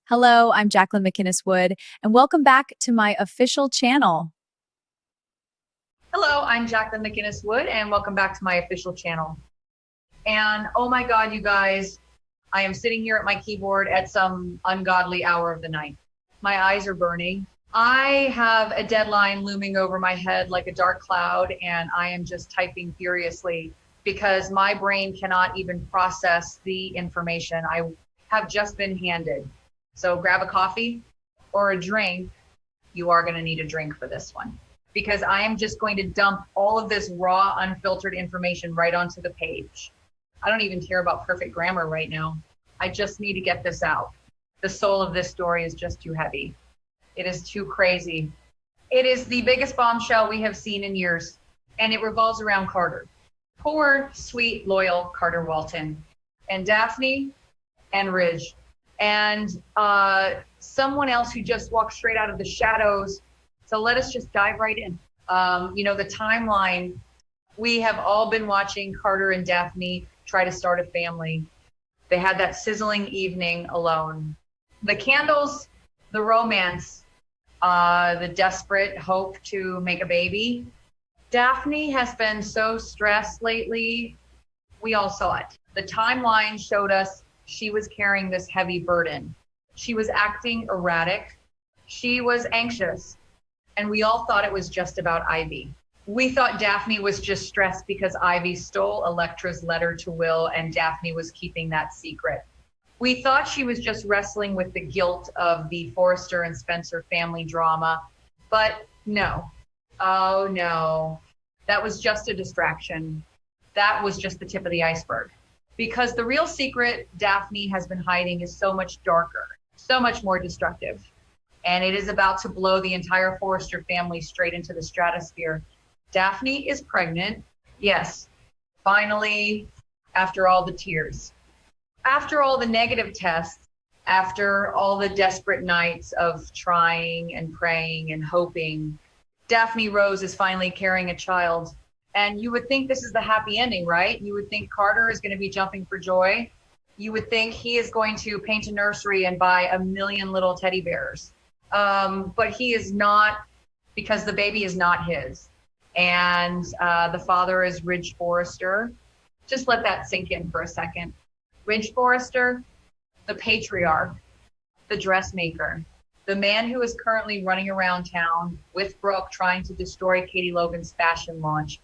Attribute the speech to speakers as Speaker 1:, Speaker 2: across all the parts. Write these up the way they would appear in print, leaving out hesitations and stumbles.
Speaker 1: Hello, I'm Jacqueline McInnes Wood, and welcome back to my official channel.
Speaker 2: Hello, I'm Jacqueline McInnes Wood, and welcome back to my official channel. And oh my God, you guys, I am sitting here at my keyboard at some ungodly hour of the night. My eyes are burning. I have a deadline looming over my head like a dark cloud, and I am just typing furiously because my brain cannot even process the information I have just been handed. So grab a coffee or a drink. You are going to need a drink for this one, because I am just going to dump all of this raw, unfiltered information right onto the page. I don't even care about perfect grammar right now. I just need to get this out. The soul of this story is just too heavy. It is too crazy. It is the biggest bombshell we have seen in years, and it revolves around Carter. Poor, sweet, loyal Carter Walton, and Daphne, and Ridge, and someone else who just walked straight out of the shadows. So let us just dive right in. The timeline, we have all been watching Carter and Daphne try to start a family. They had that sizzling evening alone. The candles, the romance, the desperate hope to make a baby. Daphne has been so stressed lately. We all saw it. The timeline showed us she was carrying this heavy burden. She was acting erratic. She was anxious. And we all thought it was just about Ivy. We thought Daphne was just stressed because Ivy stole Electra's letter to Will and Daphne was keeping that secret. We thought she was just wrestling with the guilt of the Forrester and Spencer family drama, but no. Oh no, that was just a distraction. That was just the tip of the iceberg. Because the real secret Daphne has been hiding is so much darker, so much more destructive. And it is about to blow the entire Forrester family straight into the stratosphere. Daphne is pregnant. Yes, finally, after all the tears, after all the negative tests, after all the desperate nights of trying and praying and hoping, Daphne Rose is finally carrying a child. And you would think this is the happy ending, right? You would think Carter is going to be jumping for joy. You would think he is going to paint a nursery and buy a million little teddy bears. But he is not, because the baby is not his. And the father is Ridge Forrester. Just let that sink in for a second. Ridge Forrester, the patriarch, the dressmaker, the man who is currently running around town with Brooke trying to destroy Katie Logan's fashion launch.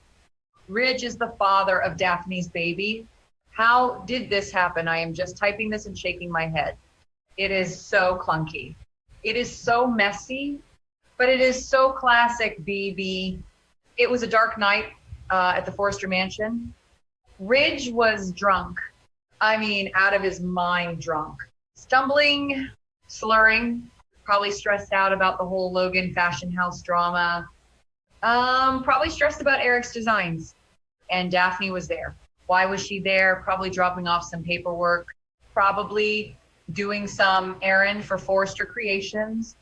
Speaker 2: Ridge is the father of Daphne's baby. How did this happen? I am just typing this and shaking my head. It is so clunky. It is so messy, but it is so classic BB. It was a dark night at the Forrester mansion. Ridge was drunk. I mean, out of his mind drunk. Stumbling, slurring, probably stressed out about the whole Logan fashion house drama. Probably stressed about Eric's designs. And Daphne was there. Why was she there? Probably dropping off some paperwork. Probably doing some errand for Forrester Creations.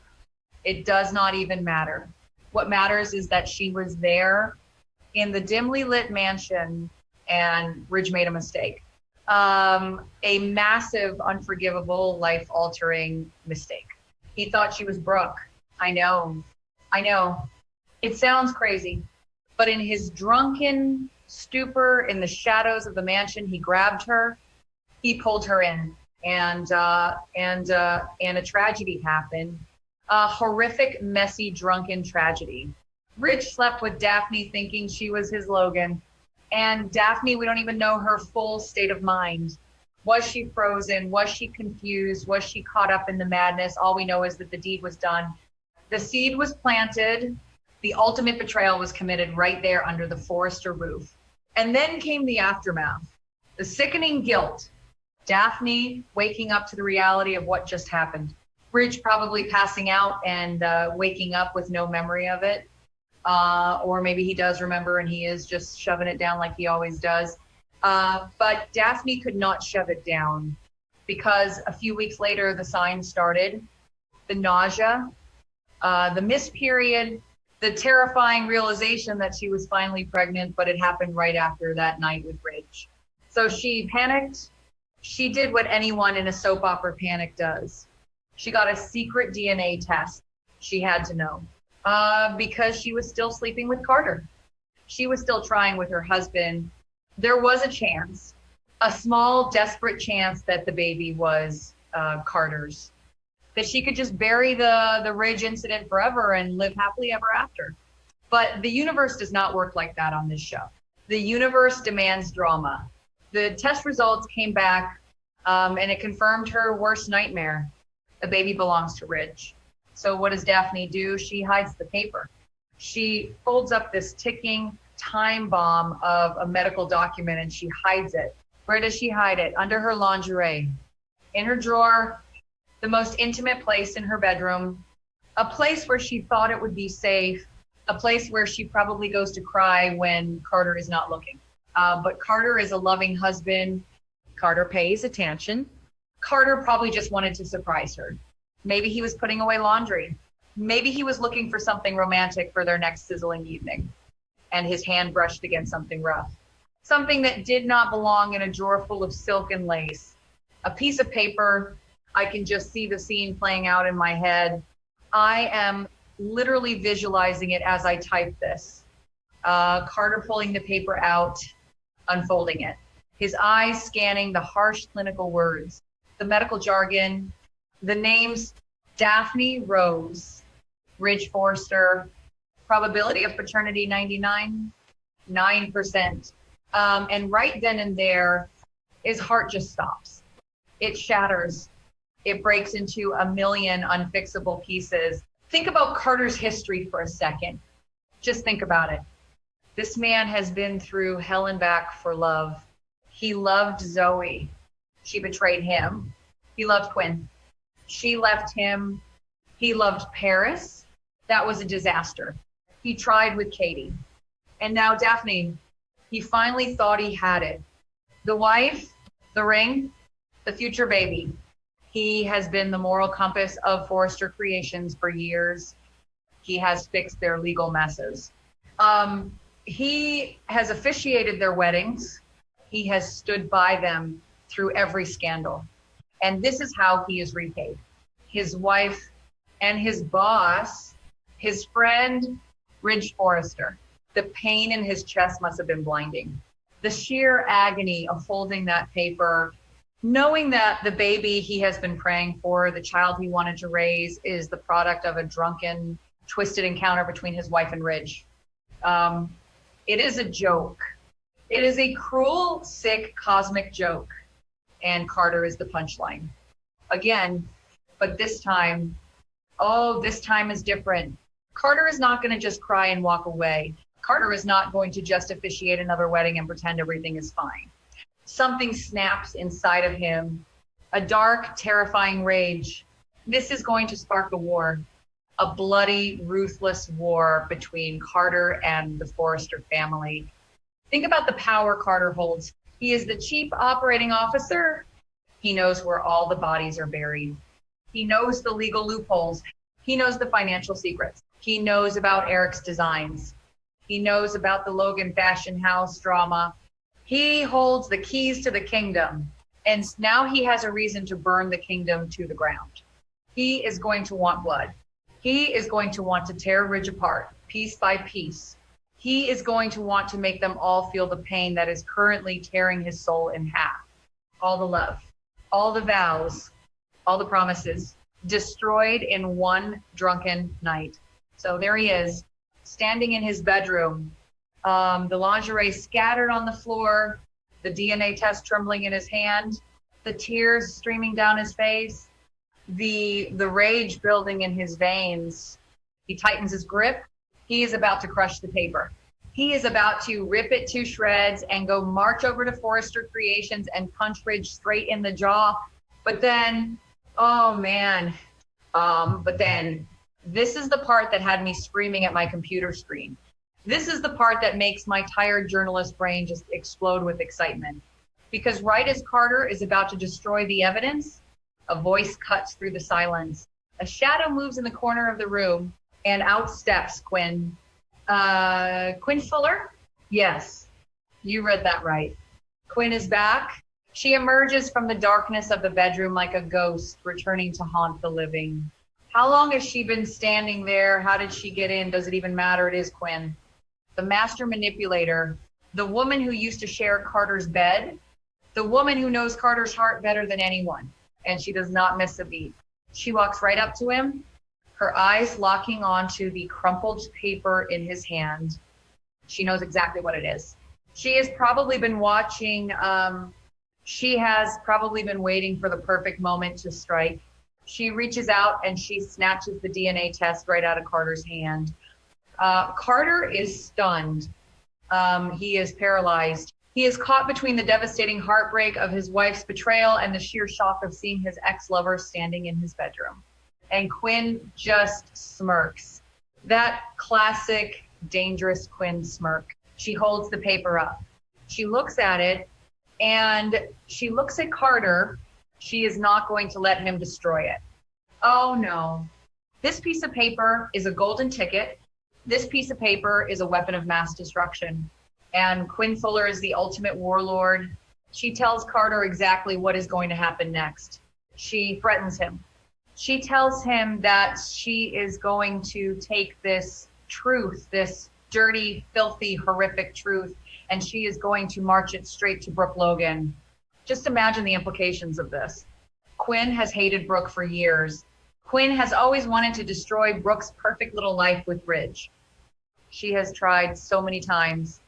Speaker 2: It does not even matter. What matters is that she was there in the dimly lit mansion and Ridge made a mistake. A massive, unforgivable, life-altering mistake. He thought she was Brooke. I know. It sounds crazy, but in his drunken stupor in the shadows of the mansion, he grabbed her, he pulled her in, and a tragedy happened. A horrific, messy, drunken tragedy. Ridge slept with Daphne thinking she was his Logan, and Daphne, we don't even know her full state of mind. Was she frozen? Was she confused? Was she caught up in the madness? All we know is that the deed was done. The seed was planted. The ultimate betrayal was committed right there under the Forrester roof. And then came the aftermath, the sickening guilt. Daphne waking up to the reality of what just happened. Ridge probably passing out and waking up with no memory of it. Or maybe he does remember and he is just shoving it down like he always does. But Daphne could not shove it down because a few weeks later, the signs started. The nausea, the missed period, the terrifying realization that she was finally pregnant, but it happened right after that night with Ridge. So she panicked. She did what anyone in a soap opera panic does. She got a secret DNA test. She had to know because she was still sleeping with Carter. She was still trying with her husband. There was a chance, a small, desperate chance that the baby was Carter's, that she could just bury the Ridge incident forever and live happily ever after. But the universe does not work like that on this show. The universe demands drama. The test results came back and it confirmed her worst nightmare. The baby belongs to Ridge. So what does Daphne do? She hides the paper. She folds up this ticking time bomb of a medical document and she hides it. Where does she hide it? Under her lingerie, in her drawer, the most intimate place in her bedroom, a place where she thought it would be safe, a place where she probably goes to cry when Carter is not looking. But Carter is a loving husband. Carter pays attention. Carter probably just wanted to surprise her. Maybe he was putting away laundry. Maybe he was looking for something romantic for their next sizzling evening, and his hand brushed against something rough, something that did not belong in a drawer full of silk and lace. A piece of paper. I can just see the scene playing out in my head. I am literally visualizing it as I type this. Carter pulling the paper out, unfolding it. His eyes scanning the harsh clinical words, the medical jargon, the names: Daphne Rose, Ridge Forrester, probability of paternity 99, 9%. And right then and there, his heart just stops. It shatters. It breaks into a million unfixable pieces. Think about Carter's history for a second. Just think about it. This man has been through hell and back for love. He loved Zoe. She betrayed him. He loved Quinn. She left him. He loved Paris. That was a disaster. He tried with Katie. And now Daphne. He finally thought he had it. The wife, the ring, the future baby. He has been the moral compass of Forrester Creations for years. He has fixed their legal messes. He has officiated their weddings. He has stood by them through every scandal. And this is how he is repaid. His wife and his boss, his friend, Ridge Forrester. The pain in his chest must have been blinding. The sheer agony of holding that paper, knowing that the baby he has been praying for, the child he wanted to raise, is the product of a drunken, twisted encounter between his wife and Ridge. It is a joke. It is a cruel, sick, cosmic joke. And Carter is the punchline. Again, but this time is different. Carter is not going to just cry and walk away. Carter is not going to just officiate another wedding and pretend everything is fine. Something snaps inside of him, a dark, terrifying rage. This is going to spark a war, a bloody, ruthless war between Carter and the Forrester family. Think about the power Carter holds. He is the chief operating officer. He knows where all the bodies are buried. He knows the legal loopholes. He knows the financial secrets. He knows about Eric's designs. He knows about the Logan Fashion House drama. He holds the keys to the kingdom. And now he has a reason to burn the kingdom to the ground. He is going to want blood. He is going to want to tear Ridge apart, piece by piece. He is going to want to make them all feel the pain that is currently tearing his soul in half. All the love, all the vows, all the promises, destroyed in one drunken night. So there he is, standing in his bedroom, the lingerie scattered on the floor, the DNA test trembling in his hand, the tears streaming down his face, the rage building in his veins. He tightens his grip. He is about to crush the paper. He is about to rip it to shreds and go march over to Forrester Creations and punch Ridge straight in the jaw. But then, oh man, but then this is the part that had me screaming at my computer screen. This is the part that makes my tired journalist brain just explode with excitement. Because right as Carter is about to destroy the evidence, a voice cuts through the silence. A shadow moves in the corner of the room, and out steps Quinn. Quinn Fuller? Yes, you read that right. Quinn is back. She emerges from the darkness of the bedroom like a ghost returning to haunt the living. How long has she been standing there? How did she get in? Does it even matter? It is Quinn, the master manipulator, the woman who used to share Carter's bed, the woman who knows Carter's heart better than anyone. And she does not miss a beat. She walks right up to him, her eyes locking onto the crumpled paper in his hand. She knows exactly what it is. She has probably been watching, she has probably been waiting for the perfect moment to strike. She reaches out and she snatches the DNA test right out of Carter's hand. Carter is stunned. He is paralyzed. He is caught between the devastating heartbreak of his wife's betrayal and the sheer shock of seeing his ex-lover standing in his bedroom. And Quinn just smirks. That classic, dangerous Quinn smirk. She holds the paper up. She looks at it, and she looks at Carter. She is not going to let him destroy it. Oh, no. This piece of paper is a golden ticket. This piece of paper is a weapon of mass destruction. And Quinn Fuller is the ultimate warlord. She tells Carter exactly what is going to happen next. She threatens him. She tells him that she is going to take this truth, this dirty, filthy, horrific truth, and she is going to march it straight to Brooke Logan. Just imagine the implications of this. Quinn has hated Brooke for years. Quinn has always wanted to destroy Brooke's perfect little life with Ridge. She has tried so many times,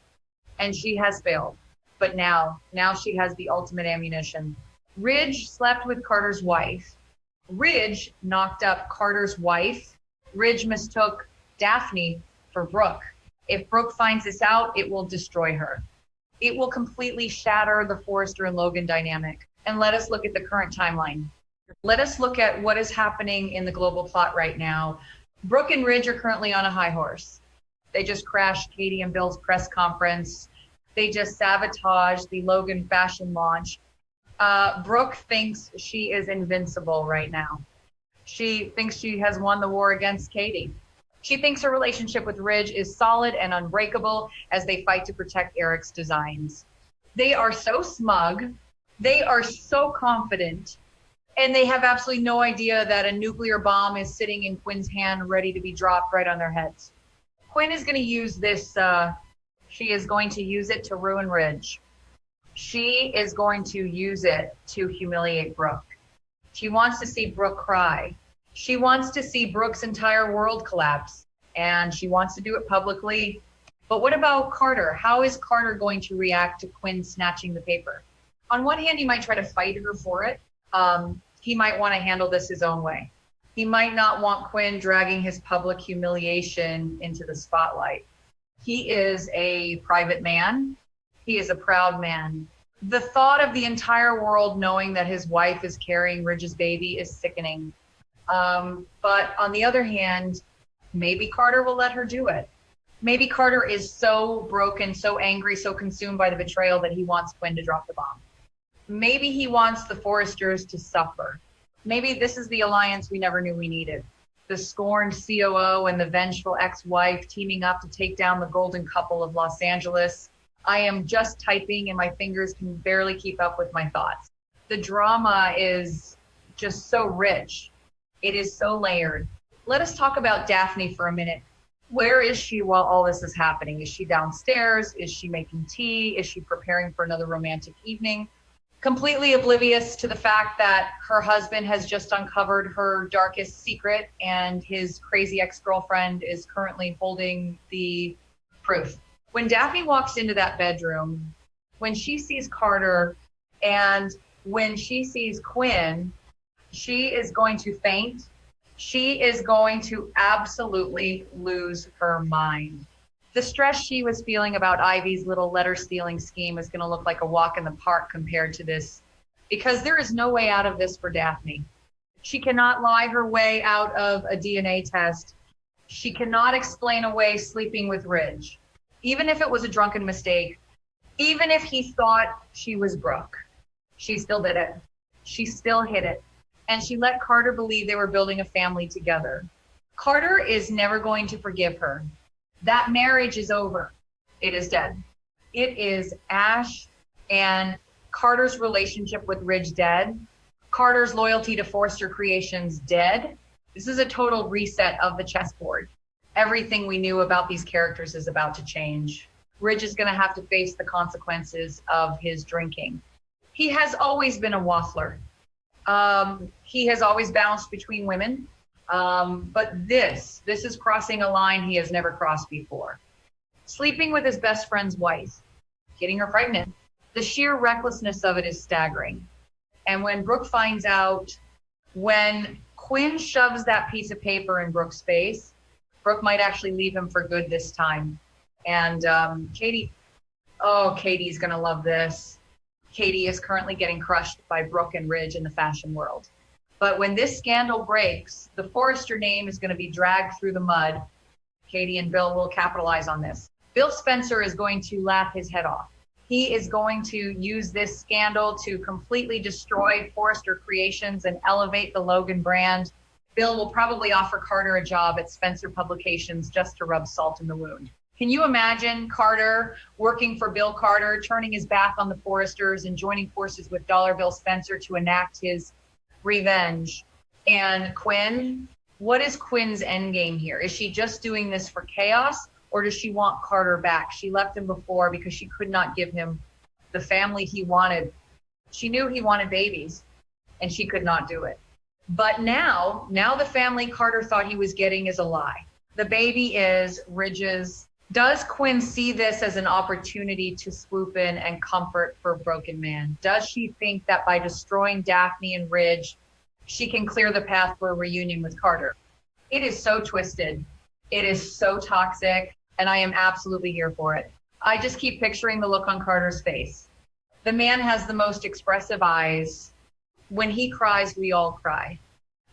Speaker 2: and she has failed. But now she has the ultimate ammunition. Ridge slept with Carter's wife. Ridge knocked up Carter's wife. Ridge mistook Daphne for Brooke. If Brooke finds this out, it will destroy her. It will completely shatter the Forrester and Logan dynamic. And let us look at the current timeline. Let us look at what is happening in the global plot right now. Brooke and Ridge are currently on a high horse. They just crashed Katie and Bill's press conference. They just sabotaged the Logan fashion launch. Brooke thinks she is invincible right now. She thinks she has won the war against Katie. She thinks her relationship with Ridge is solid and unbreakable as they fight to protect Eric's designs. They are so smug. They are so confident. And they have absolutely no idea that a nuclear bomb is sitting in Quinn's hand ready to be dropped right on their heads. Quinn is going to use this. She is going to use it to ruin Ridge. She is going to use it to humiliate Brooke. She wants to see Brooke cry. She wants to see Brooke's entire world collapse, and she wants to do it publicly. But what about Carter? How is Carter going to react to Quinn snatching the paper? On one hand, he might try to fight her for it. He might want to handle this his own way. He might not want Quinn dragging his public humiliation into the spotlight. He is a private man. He is a proud man. The thought of the entire world knowing that his wife is carrying Ridge's baby is sickening. But on the other hand, maybe Carter will let her do it. Maybe Carter is so broken, so angry, so consumed by the betrayal that he wants Quinn to drop the bomb. Maybe he wants the Forresters to suffer. Maybe this is the alliance we never knew we needed. The scorned COO and the vengeful ex-wife teaming up to take down the golden couple of Los Angeles. I am just typing and my fingers can barely keep up with my thoughts. The drama is just so rich. It is so layered. Let us talk about Daphne for a minute. Where is she while all this is happening? Is she downstairs? Is she making tea? Is she preparing for another romantic evening? Completely oblivious to the fact that her husband has just uncovered her darkest secret and his crazy ex-girlfriend is currently holding the proof. When Daphne walks into that bedroom, when she sees Carter and when she sees Quinn, she is going to faint. She is going to absolutely lose her mind. The stress she was feeling about Ivy's little letter stealing scheme is going to look like a walk in the park compared to this, because there is no way out of this for Daphne. She cannot lie her way out of a DNA test. She cannot explain away sleeping with Ridge. Even if it was a drunken mistake, even if he thought she was Brooke, she still did it. She still hid it. And she let Carter believe they were building a family together. Carter is never going to forgive her. That marriage is over. It is dead. It is ash and Carter's relationship with Ridge dead. Carter's loyalty to Forrester Creations dead. This is a total reset of the chessboard. Everything we knew about these characters is about to change. Ridge is going to have to face the consequences of his drinking. He has always been a waffler. He has always bounced between women. But this is crossing a line he has never crossed before. Sleeping with his best friend's wife, getting her pregnant. The sheer recklessness of it is staggering. And when Brooke finds out, when Quinn shoves that piece of paper in Brooke's face, Brooke might actually leave him for good this time. And Katie's going to love this. Katie is currently getting crushed by Brooke and Ridge in the fashion world. But when this scandal breaks, the Forrester name is going to be dragged through the mud. Katie and Bill will capitalize on this. Bill Spencer is going to laugh his head off. He is going to use this scandal to completely destroy Forrester Creations and elevate the Logan brand. Bill will probably offer Carter a job at Spencer Publications just to rub salt in the wound. Can you imagine Carter working for Bill Carter, turning his back on the Forresters and joining forces with Dollar Bill Spencer to enact his revenge? And Quinn, what is Quinn's endgame here? Is she just doing this for chaos, or does she want Carter back? She left him before because she could not give him the family he wanted. She knew he wanted babies, and she could not do it. But now the family Carter thought he was getting is a lie. The baby is Ridge's. Does Quinn see this as an opportunity to swoop in and comfort her broken man? Does she think that by destroying Daphne and Ridge, she can clear the path for a reunion with Carter? It is so twisted. It is so toxic, and I am absolutely here for it. I just keep picturing the look on Carter's face. The man has the most expressive eyes. When he cries, we all cry,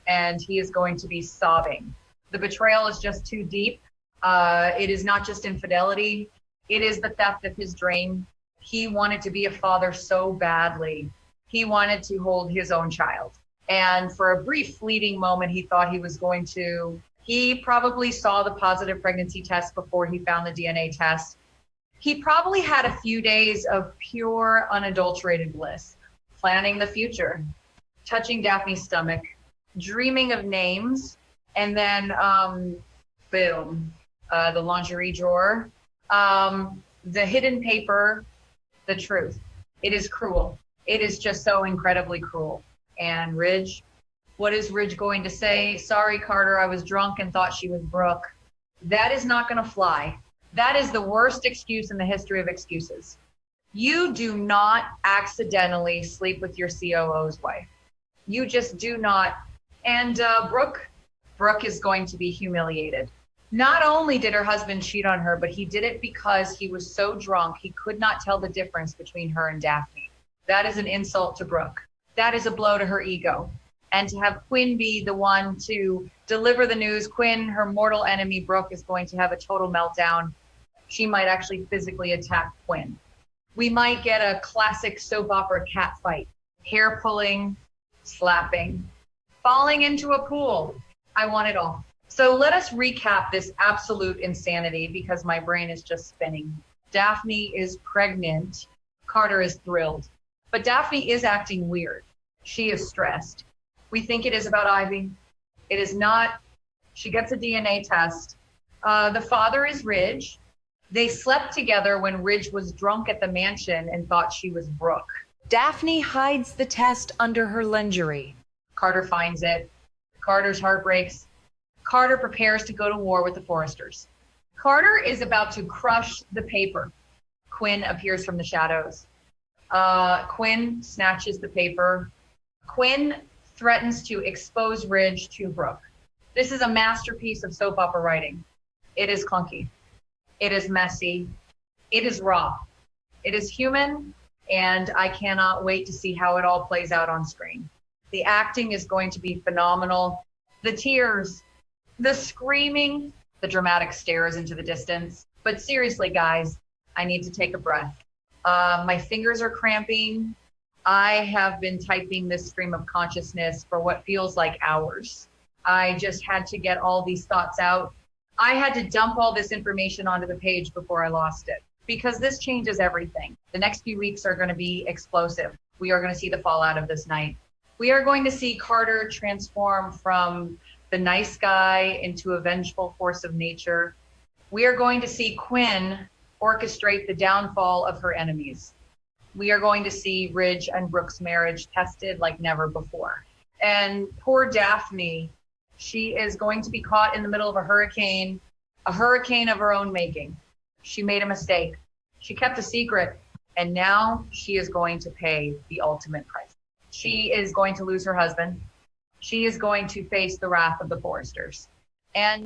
Speaker 2: and he is going to be sobbing. The betrayal is just too deep. It is not just infidelity. It is the theft of his dream. He wanted to be a father so badly. He wanted to hold his own child. And for a brief fleeting moment, he thought he was going to. He probably saw the positive pregnancy test before he found the DNA test. He probably had a few days of pure, unadulterated bliss, planning the future, touching Daphne's stomach, dreaming of names, and then, boom. The lingerie drawer, the hidden paper, the truth. It is cruel. It is just so incredibly cruel. And Ridge, what is Ridge going to say? Sorry, Carter, I was drunk and thought she was Brooke. That is not going to fly. That is the worst excuse in the history of excuses. You do not accidentally sleep with your COO's wife. You just do not. And Brooke is going to be humiliated. Not only did her husband cheat on her, but he did it because he was so drunk he could not tell the difference between her and Daphne. That is an insult to Brooke. That is a blow to her ego. And to have Quinn be the one to deliver the news, Quinn, her mortal enemy, Brooke, is going to have a total meltdown. She might actually physically attack Quinn. We might get a classic soap opera cat fight. Hair pulling, slapping, falling into a pool. I want it all. So let us recap this absolute insanity because my brain is just spinning. Daphne is pregnant. Carter is thrilled. But Daphne is acting weird. She is stressed. We think it is about Ivy. It is not. She gets a DNA test. The father is Ridge. They slept together when Ridge was drunk at the mansion and thought she was Brooke. Daphne hides the test under her lingerie. Carter finds it. Carter's heart breaks. Carter prepares to go to war with the Forresters. Carter is about to crush the paper. Quinn appears from the shadows. Quinn snatches the paper. Quinn threatens to expose Ridge to Brooke. This is a masterpiece of soap opera writing. It is clunky. It is messy. It is raw. It is human, and I cannot wait to see how it all plays out on screen. The acting is going to be phenomenal. The tears, the screaming, the dramatic stares into the distance. But seriously, guys, I need to take a breath. My fingers are cramping. I have been typing this stream of consciousness for what feels like hours. I just had to get all these thoughts out. I had to dump all this information onto the page before I lost it. because this changes everything. The next few weeks are going to be explosive. We are going to see the fallout of this night. We are going to see Carter transform from the nice guy into a vengeful force of nature. We are going to see Quinn orchestrate the downfall of her enemies. We are going to see Ridge and Brooke's marriage tested like never before. And poor Daphne, she is going to be caught in the middle of a hurricane of her own making. She made a mistake. She kept a secret, and now she is going to pay the ultimate price. She is going to lose her husband. She is going to face the wrath of the Foresters. And